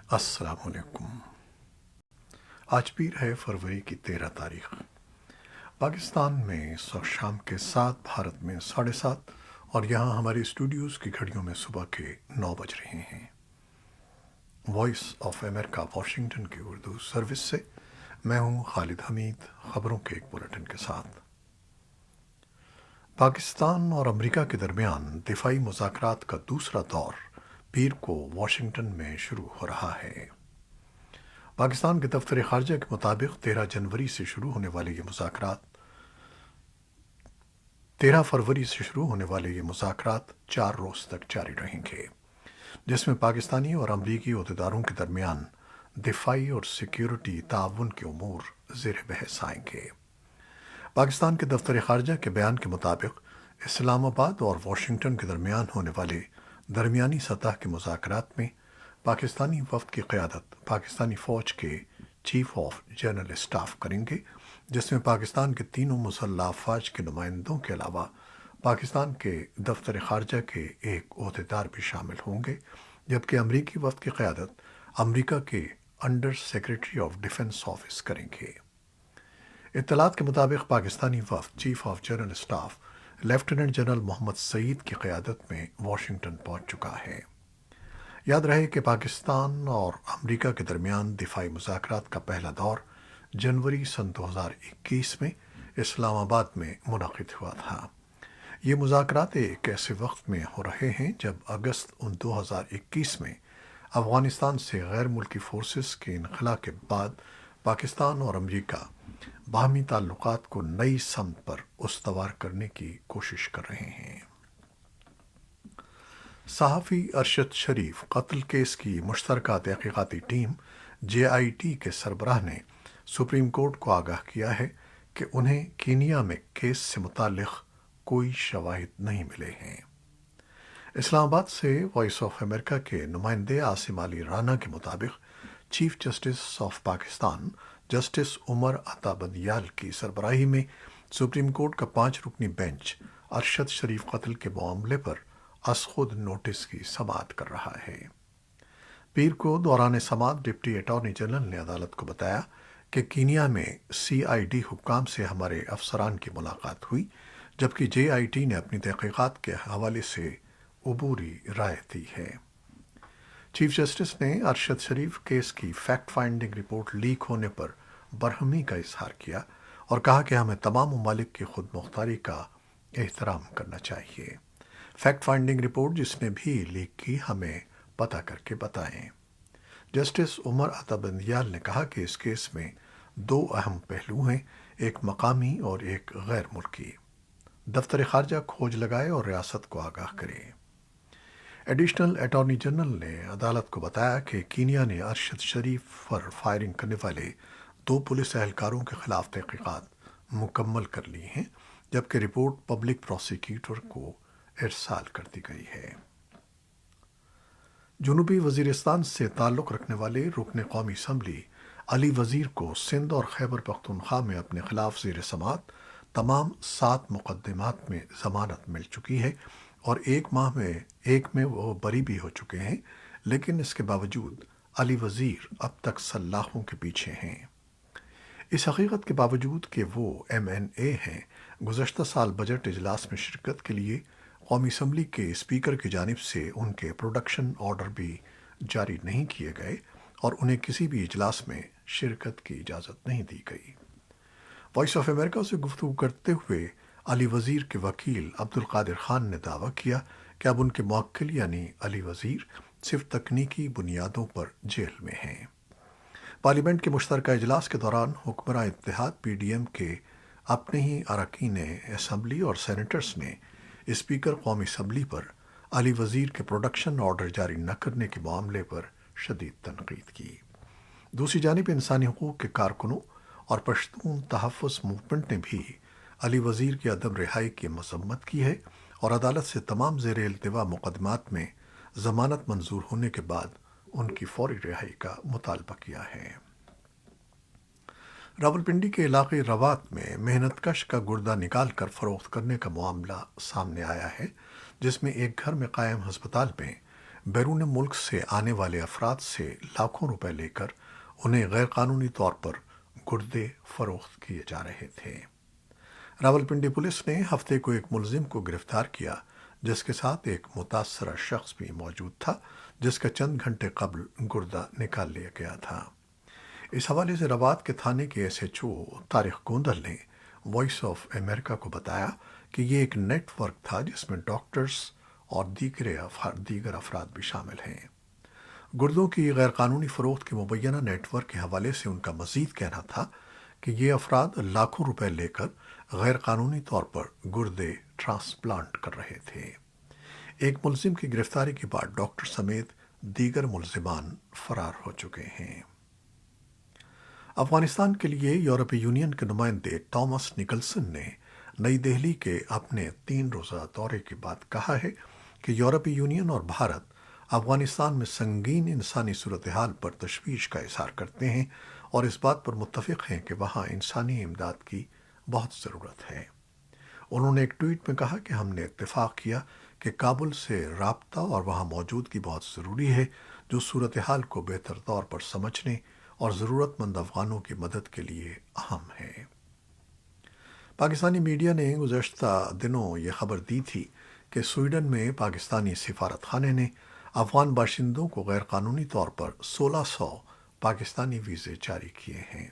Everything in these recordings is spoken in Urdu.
السلام علیکم۔ آج پیر ہے فروری کی 13 تاریخ۔ پاکستان میں اس وقت شام کے 7، بھارت میں 7:30، اور یہاں ہماری اسٹوڈیوز کی گھڑیوں میں صبح کے 9 بج رہے ہیں۔ وائس آف امریکہ واشنگٹن کی اردو سروس سے میں ہوں خالد حمید، خبروں کے ایک بلیٹن کے ساتھ۔ پاکستان اور امریکہ کے درمیان دفاعی مذاکرات کا دوسرا دور پیر کو واشنگٹن میں شروع ہو رہا ہے۔ پاکستان کے دفتر خارجہ کے مطابق 13 جنوری سے شروع ہونے والے یہ مذاکرات 13 فروری سے شروع ہونے والے یہ مذاکرات 4 روز تک جاری رہیں گے، جس میں پاکستانی اور امریکی عہدیداروں کے درمیان دفاعی اور سیکیورٹی تعاون کے امور زیر بحث آئیں گے۔ پاکستان کے دفتر خارجہ کے بیان کے مطابق اسلام آباد اور واشنگٹن کے درمیان ہونے والے درمیانی سطح کے مذاکرات میں پاکستانی وفد کی قیادت پاکستانی فوج کے چیف آف جنرل اسٹاف کریں گے، جس میں پاکستان کے تینوں مسلح افواج کے نمائندوں کے علاوہ پاکستان کے دفتر خارجہ کے ایک عہدیدار بھی شامل ہوں گے، جبکہ امریکی وفد کی قیادت امریکہ کے under secretary of defence office کریں گے۔ اطلاعات کے مطابق پاکستانی وفد chief of general staff lieutenant general Muhammad Saeed کی قیادت میں واشنگٹن پہنچ چکا ہے۔ یاد رہے کہ پاکستان اور امریکہ کے درمیان دفاعی مذاکرات کا پہلا دور جنوری سن 2021 میں اسلام آباد میں منعقد ہوا تھا۔ یہ مذاکرات ایک ایسے وقت میں ہو رہے ہیں جب اگست 2021 میں افغانستان سے غیر ملکی فورسز کے انخلا کے بعد پاکستان اور امریکہ باہمی تعلقات کو نئی سمت پر استوار کرنے کی کوشش کر رہے ہیں۔ صحافی ارشد شریف قتل کیس کی مشترکہ تحقیقاتی ٹیم JIT کے سربراہ نے سپریم کورٹ کو آگاہ کیا ہے کہ انہیں کینیا میں کیس سے متعلق کوئی شواہد نہیں ملے ہیں۔ اسلام آباد سے وائس آف امریکہ کے نمائندے عاصم علی رانا کے مطابق chief justice of Pakistan justice Umar Ata Bandial کی سربراہی میں سپریم کورٹ کا 5 رکنی بینچ ارشد شریف قتل کے معاملے پر از خود نوٹس کی سماعت کر رہا ہے۔ پیر کو دوران سماعت ڈپٹی اٹارنی جنرل نے عدالت کو بتایا کہ کینیا میں CID حکام سے ہمارے افسران کی ملاقات ہوئی، جبکہ JIT نے اپنی تحقیقات کے حوالے سے عبوری رائے دی ہے۔ چیف جسٹس نے ارشد شریف کیس کی فیکٹ فائنڈنگ رپورٹ لیک ہونے پر برہمی کا اظہار کیا اور کہا کہ ہمیں تمام ممالک کی خود مختاری کا احترام کرنا چاہیے۔ فیکٹ فائنڈنگ رپورٹ جس نے بھی لیک کی ہمیں پتہ کر کے بتائیں۔ جسٹس عمر عطا بندیال نے کہا کہ اس کیس میں 2 اہم پہلو ہیں، ایک مقامی اور ایک غیر ملکی۔ دفتر خارجہ کھوج لگائے اور ریاست کو آگاہ کرے۔ ایڈیشنل اٹارنی جنرل نے عدالت کو بتایا کہ کینیا نے ارشد شریف پر فائرنگ کرنے والے 2 پولیس اہلکاروں کے خلاف تحقیقات مکمل کر لی ہیں، جبکہ رپورٹ پبلک پروسیکیوٹر کو ارسال کر دی گئی ہے۔ جنوبی وزیرستان سے تعلق رکھنے والے رکن قومی اسمبلی علی وزیر کو سندھ اور خیبر پختونخوا میں اپنے خلاف زیر سماعت تمام 7 مقدمات میں ضمانت مل چکی ہے اور ایک میں وہ بری بھی ہو چکے ہیں، لیکن اس کے باوجود علی وزیر اب تک سلاخوں کے پیچھے ہیں۔ اس حقیقت کے باوجود کہ وہ MNA ہیں، گزشتہ سال بجٹ اجلاس میں شرکت کے لیے قومی اسمبلی کے اسپیکر کی جانب سے ان کے پروڈکشن آرڈر بھی جاری نہیں کیے گئے اور انہیں کسی بھی اجلاس میں شرکت کی اجازت نہیں دی گئی۔ وائس آف امریکہ سے گفتگو کرتے ہوئے علی وزیر کے وکیل عبدالقادر خان نے دعویٰ کیا کہ اب ان کے موکل یعنی علی وزیر صرف تکنیکی بنیادوں پر جیل میں ہیں۔ پارلیمنٹ کے مشترکہ اجلاس کے دوران حکمراں اتحاد PDM کے اپنے ہی اراکین اسمبلی اور سینیٹرز نے اسپیکر قومی اسمبلی پر علی وزیر کے پروڈکشن آرڈر جاری نہ کرنے کے معاملے پر شدید تنقید کی۔ دوسری جانب انسانی حقوق کے کارکنوں اور پشتون تحفظ موومنٹ نے بھی علی وزیر کی عدم رہائی کی مذمت کی ہے اور عدالت سے تمام زیر التوا مقدمات میں ضمانت منظور ہونے کے بعد ان کی فوری رہائی کا مطالبہ کیا ہے۔ راولپنڈی کے علاقے روات میں محنت کش کا گردہ نکال کر فروخت کرنے کا معاملہ سامنے آیا ہے، جس میں ایک گھر میں قائم ہسپتال میں بیرون ملک سے آنے والے افراد سے لاکھوں روپے لے کر انہیں غیر قانونی طور پر گردے فروخت کیے جا رہے تھے۔ راولپنڈی پولیس نے ہفتے کو ایک ملزم کو گرفتار کیا جس کے ساتھ ایک متاثرہ شخص بھی موجود تھا جس کا چند گھنٹے قبل گردہ نکال لیا گیا تھا۔ اس حوالے سے روات کے تھانے کے S H O Tariq Gondal نے وائس آف امریکہ کو بتایا کہ یہ ایک نیٹ ورک تھا جس میں ڈاکٹرز اور دیگر افراد بھی شامل ہیں۔ گردوں کی غیر قانونی فروخت کے مبینہ نیٹ ورک کے حوالے سے ان کا مزید کہنا تھا کہ یہ افراد لاکھوں روپے لے کر غیر قانونی طور پر گردے ٹرانسپلانٹ کر رہے تھے۔ ایک ملزم کی گرفتاری کے بعد ڈاکٹر سمیت دیگر ملزمان فرار ہو چکے ہیں۔ افغانستان کے لیے یورپی یونین کے نمائندے ٹامس نکلسن نے نئی دہلی کے اپنے 3 روزہ دورے کے بعد کہا ہے کہ یورپی یونین اور بھارت افغانستان میں سنگین انسانی صورتحال پر تشویش کا اظہار کرتے ہیں اور اس بات پر متفق ہیں کہ وہاں انسانی امداد کی بہت ضرورت ہے۔ انہوں نے ایک ٹویٹ میں کہا کہ ہم نے اتفاق کیا کہ کابل سے رابطہ اور وہاں موجودگی بہت ضروری ہے جو صورتحال کو بہتر طور پر سمجھنے اور ضرورت مند افغانوں کی مدد کے لیے اہم ہے۔ پاکستانی میڈیا نے گزشتہ دنوں یہ خبر دی تھی کہ سویڈن میں پاکستانی سفارت خانے نے افغان باشندوں کو غیر قانونی طور پر 1600 پاکستانی ویزے جاری کیے ہیں۔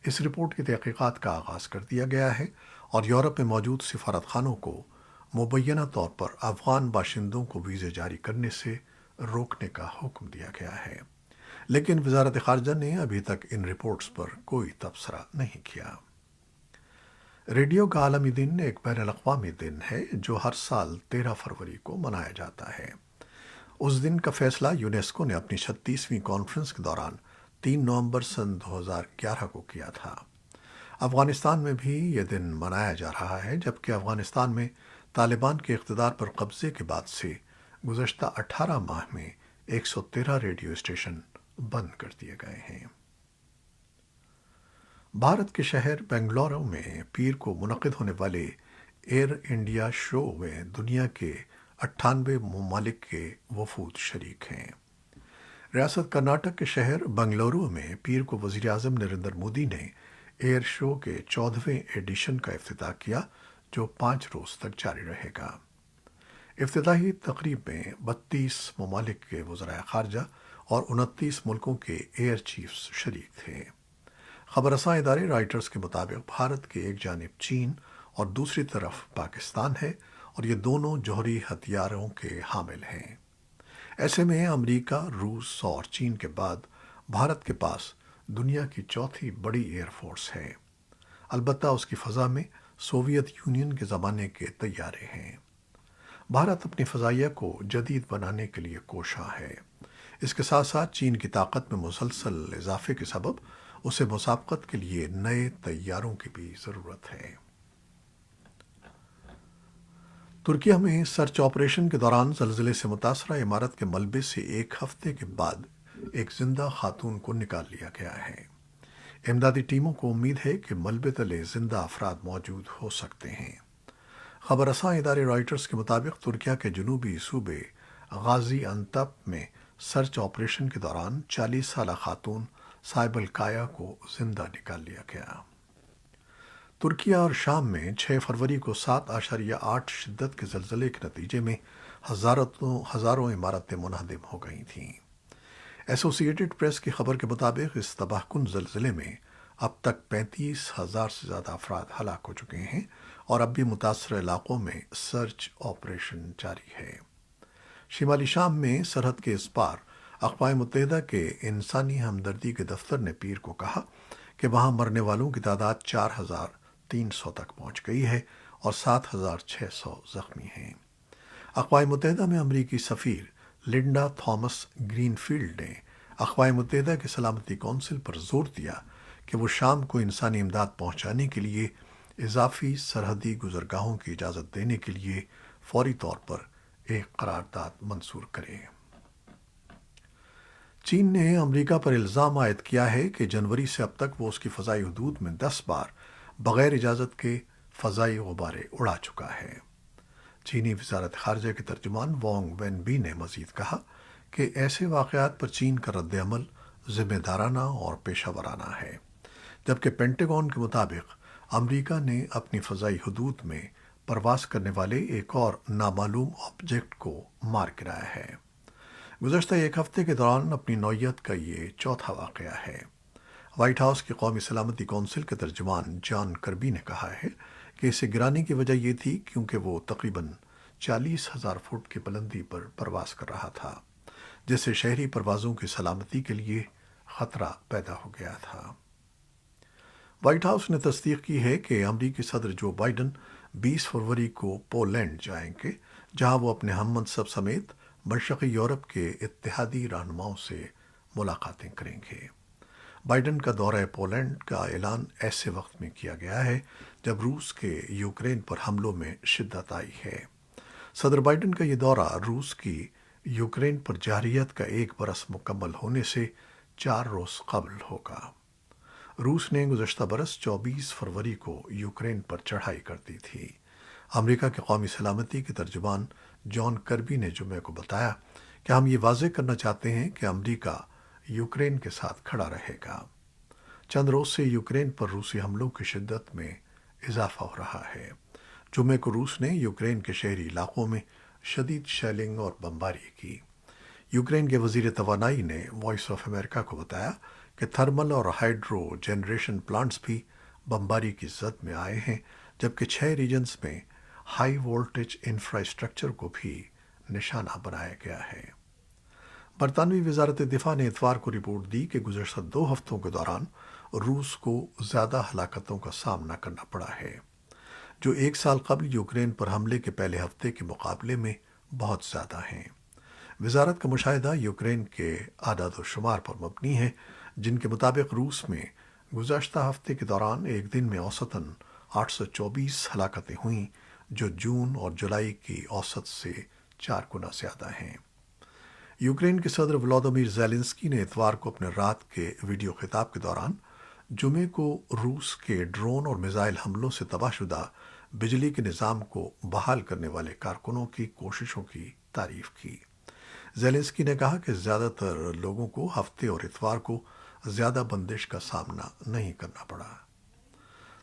اس رپورٹ کی تحقیقات کا آغاز کر دیا گیا ہے اور یورپ میں موجود سفارت خانوں کو مبینہ طور پر افغان باشندوں کو ویزے جاری کرنے سے روکنے کا حکم دیا گیا ہے، لیکن وزارت خارجہ نے ابھی تک ان رپورٹس پر کوئی تبصرہ نہیں کیا۔ ریڈیو کا عالمی دن ایک بین الاقوامی دن ہے جو ہر سال 13 فروری کو منایا جاتا ہے۔ اس دن کا فیصلہ یونیسکو نے اپنی 36ویں کانفرنس کے دوران 3 نومبر سن 2011 کو کیا تھا۔ افغانستان میں بھی یہ دن منایا جا رہا ہے جبکہ افغانستان میں طالبان کے اقتدار پر قبضے کے بعد سے گزشتہ 18 ماہ میں 113 ریڈیو اسٹیشن بند کر دیے گئے ہیں۔ بھارت کے شہر بنگلورو میں پیر کو منعقد ہونے والے ایئر انڈیا شو میں دنیا کے 98 ممالک کے وفود شریک ہیں۔ ریاست کرناٹک کے شہر بنگلورو میں پیر کو وزیر اعظم نریندر مودی نے ایئر شو کے 14ویں ایڈیشن کا افتتاح کیا جو 5 روز تک جاری رہے گا۔ افتتاحی تقریب میں 32 ممالک کے وزرائے خارجہ اور 29 ملکوں کے ایئر چیفز شریک تھے۔ خبر رساں ادارے رائٹرز کے مطابق بھارت کی ایک جانب چین اور دوسری طرف پاکستان ہے اور یہ دونوں جوہری ہتھیاروں کے حامل ہیں۔ ایسے میں امریکہ، روس اور چین کے بعد بھارت کے پاس دنیا کی چوتھی بڑی ایئر فورس ہے، البتہ اس کی فضا میں سوویت یونین کے زمانے کے طیارے ہیں۔ بھارت اپنی فضائیہ کو جدید بنانے کے لیے کوشاں ہے۔ اس کے ساتھ ساتھ چین کی طاقت میں مسلسل اضافے کے سبب اسے مسابقت کے لیے نئے طیاروں کی بھی ضرورت ہے۔ ترکیہ میں سرچ آپریشن کے دوران زلزلے سے متاثرہ عمارت کے ملبے سے ایک ہفتے کے بعد ایک زندہ خاتون کو نکال لیا گیا ہے۔ امدادی ٹیموں کو امید ہے کہ ملبے تلے زندہ افراد موجود ہو سکتے ہیں۔ خبر رساں ادارے رائٹرز کے مطابق ترکیہ کے جنوبی صوبے غازی انتپ میں سرچ آپریشن کے دوران 40 سالہ خاتون صاحب الکایا کو زندہ نکال لیا گیا۔ ترکیہ اور شام میں 6 فروری کو 7.8 شدت کے زلزلے کے نتیجے میں ہزاروں عمارتیں منہدم ہو گئی تھیں۔ ایسوسی ایٹڈ پریس کی خبر کے مطابق اس تباہ کن زلزلے میں اب تک 35,000 سے زیادہ افراد ہلاک ہو چکے ہیں اور اب بھی متاثرہ علاقوں میں سرچ آپریشن جاری ہے۔ شمالی شام میں سرحد کے اس پار اقوام متحدہ کے انسانی ہمدردی کے دفتر نے پیر کو کہا کہ وہاں مرنے والوں کی تعداد 4,300 تک پہنچ گئی ہے اور 7,600 زخمی ہیں۔ اقوام متحدہ میں امریکی سفیر لنڈا تھامس گرین فیلڈ نے اقوام متحدہ کے سلامتی کونسل پر زور دیا کہ وہ شام کو انسانی امداد پہنچانے کے لیے اضافی سرحدی گزرگاہوں کی اجازت دینے کے لیے فوری طور پر ایک قرارداد منظور کرے۔ چین نے امریکہ پر الزام عائد کیا ہے کہ جنوری سے اب تک وہ اس کی فضائی حدود میں 10 بار بغیر اجازت کے فضائی غبارے اڑا چکا ہے۔ چینی وزارت خارجہ کے ترجمان وانگ وین بی نے مزید کہا کہ ایسے واقعات پر چین کا رد عمل ذمہ دارانہ اور پیشہ ورانہ ہے، جبکہ پینٹاگون کے مطابق امریکہ نے اپنی فضائی حدود میں پرواز کرنے والے ایک اور نامعلوم آبجیکٹ کو مار گرایا ہے۔ گزشتہ ایک ہفتے کے دوران اپنی نوعیت کا یہ چوتھا واقعہ ہے۔ وائٹ ہاؤس کی قومی سلامتی کونسل کے ترجمان جان کربی نے کہا ہے کہ اسے گرانے کی وجہ یہ تھی کیونکہ وہ تقریباً 40,000 فٹ کی بلندی پر پرواز کر رہا تھا، جس سے شہری پروازوں کی سلامتی کے لیے خطرہ پیدا ہو گیا تھا۔ وائٹ ہاؤس نے تصدیق کی ہے کہ امریکی صدر جو بائیڈن 20 فروری کو پولینڈ جائیں گے، جہاں وہ اپنے ہم منصب سمیت مشرقی یورپ کے اتحادی رہنماؤں سے ملاقاتیں کریں گے۔ بائیڈن کا دورہ پولینڈ کا اعلان ایسے وقت میں کیا گیا ہے جب روس کے یوکرین پر حملوں میں شدت آئی ہے۔ صدر بائیڈن کا یہ دورہ روس کی یوکرین پر جارحیت کا 1 برس مکمل ہونے سے 4 روز قبل ہوگا۔ روس نے گزشتہ برس 24 فروری کو یوکرین پر چڑھائی کر دی تھی۔ امریکہ کے قومی سلامتی کے ترجمان جان کربی نے جمعے کو بتایا کہ ہم یہ واضح کرنا چاہتے ہیں کہ امریکہ یوکرین کے ساتھ کھڑا رہے گا۔ چند روز سے یوکرین پر روسی حملوں کی شدت میں اضافہ ہو رہا ہے۔ جمعے کو روس نے یوکرین کے شہری علاقوں میں شدید شیلنگ اور بمباری کی۔ یوکرین کے وزیر توانائی نے وائس آف امریکہ کو بتایا کہ تھرمل اور ہائیڈرو جنریشن پلانٹس بھی بمباری کی زد میں آئے ہیں، جبکہ 6 ریجنز میں ہائی وولٹیج انفراسٹرکچر کو بھی نشانہ بنایا گیا ہے۔ برطانوی وزارت دفاع نے اتوار کو رپورٹ دی کہ گزشتہ 2 ہفتوں کے دوران روس کو زیادہ ہلاکتوں کا سامنا کرنا پڑا ہے، جو 1 سال قبل یوکرین پر حملے کے پہلے ہفتے کے مقابلے میں بہت زیادہ ہیں۔ وزارت کا مشاہدہ یوکرین کے اعداد و شمار پر مبنی ہے، جن کے مطابق روس میں گزشتہ ہفتے کے دوران ایک دن میں اوسطاً 824 ہلاکتیں ہوئیں، جو جون اور جولائی کی اوسط سے 4 گنا زیادہ ہیں۔ یوکرین کے صدر ولادیمیر زیلنسکی نے اتوار کو اپنے رات کے ویڈیو خطاب کے دوران جمعے کو روس کے ڈرون اور میزائل حملوں سے تباہ شدہ بجلی کے نظام کو بحال کرنے والے کارکنوں کی کوششوں کی تعریف کی۔ زیلنسکی نے کہا کہ زیادہ تر لوگوں کو ہفتے اور اتوار کو زیادہ بندش کا سامنا نہیں کرنا پڑا۔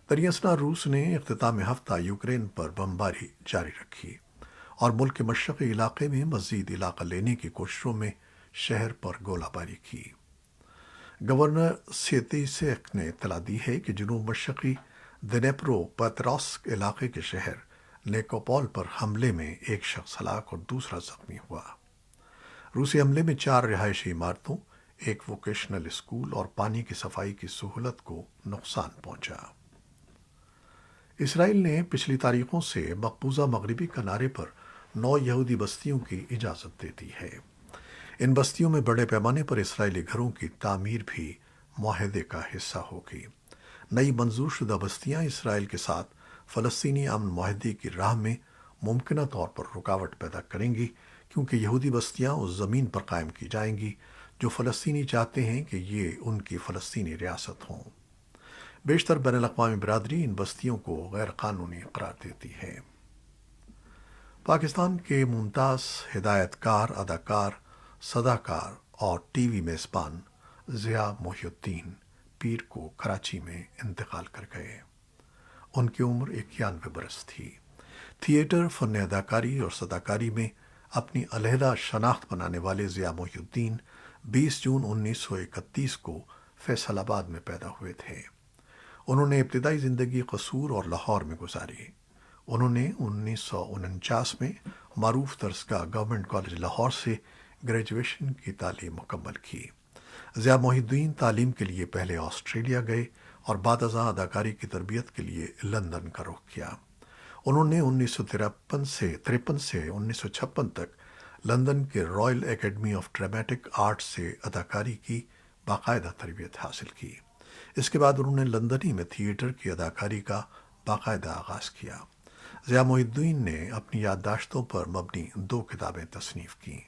دریاسنا روس نے اختتام ہفتہ یوکرین پر بمباری جاری رکھی اور ملک کے مشرقی علاقے میں مزید علاقہ لینے کی کوششوں میں شہر پر گولہ باری کی۔ گورنر سیتیسیک نے اطلاع دی ہے کہ جنوب مشرقی دنیپرو پیتروسک علاقے کے شہر نیکوپول پر حملے میں ایک شخص ہلاک اور دوسرا زخمی ہوا۔ روسی حملے میں 4 رہائشی عمارتوں، ایک ووکیشنل اسکول اور پانی کی صفائی کی سہولت کو نقصان پہنچا۔ اسرائیل نے پچھلی تاریخوں سے مقبوضہ مغربی کنارے پر 9 یہودی بستیوں کی اجازت دے دی ہے۔ ان بستیوں میں بڑے پیمانے پر اسرائیلی گھروں کی تعمیر بھی معاہدے کا حصہ ہوگی۔ نئی منظور شدہ بستیاں اسرائیل کے ساتھ فلسطینی امن معاہدے کی راہ میں ممکنہ طور پر رکاوٹ پیدا کریں گی، کیونکہ یہودی بستیاں اس زمین پر قائم کی جائیں گی جو فلسطینی چاہتے ہیں کہ یہ ان کی فلسطینی ریاست ہوں۔ بیشتر بین الاقوامی برادری ان بستیوں کو غیر قانونی قرار دیتی ہے۔ پاکستان کے ممتاز ہدایت کار، اداکار، صداکار اور ٹی وی میزبان ضیاء محی الدین پیر کو کراچی میں انتقال کر گئے۔ ان کی عمر 91 برس تھی۔ تھیٹر، فن اداکاری اور صداکاری میں اپنی علیحدہ شناخت بنانے والے ضیاء محی الدین 20 جون 1931 کو فیصل آباد میں پیدا ہوئے تھے۔ انہوں نے ابتدائی زندگی قصور اور لاہور میں گزاری۔ انہوں نے 1949 میں معروف درسگاہ گورنمنٹ کالج لاہور سے گریجویشن کی تعلیم مکمل کی۔ ضیاء محی الدین تعلیم کے لیے پہلے آسٹریلیا گئے اور بعد ازاں اداکاری کی تربیت کے لیے لندن کا رخ کیا۔ انہوں نے 1953 سے 1956 تک لندن کے Royal academy of dramatic art سے اداکاری کی باقاعدہ تربیت حاصل کی۔ اس کے بعد انہوں نے لندن میں تھیٹر کی اداکاری کا باقاعدہ آغاز کیا۔ ضیاء محی الدین نے اپنی یادداشتوں پر مبنی 2 کتابیں تصنیف کیں۔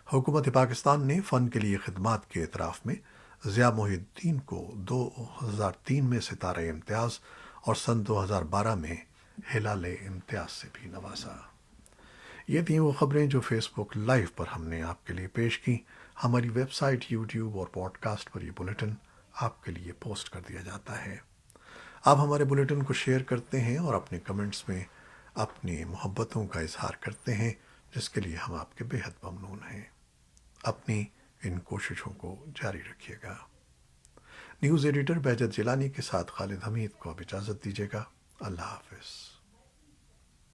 حکومت پاکستان نے فن کے لیے خدمات کے اعتراف میں ضیاء محی الدین کو 2003 میں ستارہ امتیاز اور سن 2012 میں ہلال امتیاز سے بھی نوازا۔ یہ تھیں وہ خبریں جو فیس بک لائیو پر ہم نے آپ کے لیے پیش کی۔ ہماری ویب سائٹ، یوٹیوب اور پوڈ کاسٹ پر یہ بلیٹن آپ کے لیے پوسٹ کر دیا جاتا ہے۔ آپ ہمارے بلیٹن کو شیئر کرتے ہیں اور اپنے کمنٹس میں اپنی محبتوں کا اظہار کرتے ہیں، جس کے لیے ہم آپ کے بے حد ممنون ہیں۔ اپنی ان کوششوں کو جاری رکھیے گا۔ نیوز ایڈیٹر بہجت جیلانی کے ساتھ خالد حمید کو اب اجازت دیجیے گا۔ اللہ حافظ۔